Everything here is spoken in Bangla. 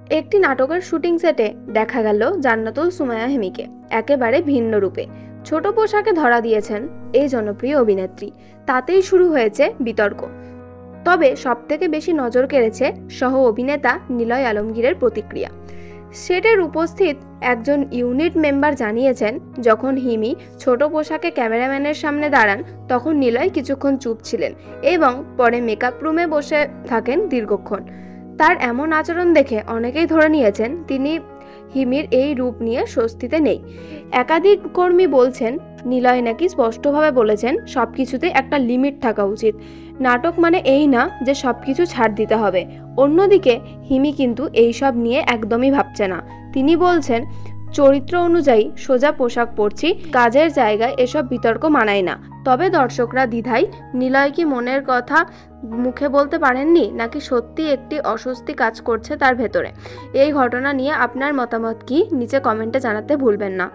একটি নাটকের শুটিং সেটে দেখা গেল জান্নাতুল সুমাইয়া হিমিকে একেবারে ভিন্ন রূপে ছোট পোশাকে ধরা দিয়েছেন এই জনপ্রিয় অভিনেত্রী। তাতেই শুরু হয়েছে বিতর্ক। তবে সবথেকে বেশি নজর কেড়েছে সহ অভিনেতা নিলয় আলমগীরের প্রতিক্রিয়া। সেটের উপস্থিত একজন ইউনিট মেম্বার জানিয়েছেন, যখন হিমি ছোট পোশাকে ক্যামেরাম্যানের সামনে দাঁড়ান তখন নিলয় কিছুক্ষণ চুপ ছিলেন এবং পরে মেকআপ রুমে বসে থাকেন দীর্ঘক্ষণ। তার এমন আচরণ দেখে অনেকেই ধরে নিয়েছেন তিনি হিমির এই রূপ নিয়ে স্বস্তিতে নেই। একাধিক কর্মী বলছেন, নিলয় নাকি স্পষ্টভাবে বলেছেন সবকিছুতে একটা লিমিট থাকা উচিত। নাটক মানে এই না যে সবকিছু ছাড় দিতে হবে। অন্যদিকে হিমি কিন্তু এইসব নিয়ে একদমই ভাবছে না। তিনি বলছেন, চরিত্র অনুযায়ী সোজা পোশাক পরছি, কাজের জায়গায় এসব বিতর্ক মানায় না। তবে দর্শকরা দ্বিধায়, নিলয় কি মনের কথা মুখে বলতে পারেননি, নাকি সত্যি একটি অস্বস্তি কাজ করছে তার ভেতরে। এই ঘটনা নিয়ে আপনার মতামত কি নিচে কমেন্টে জানাতে ভুলবেন না।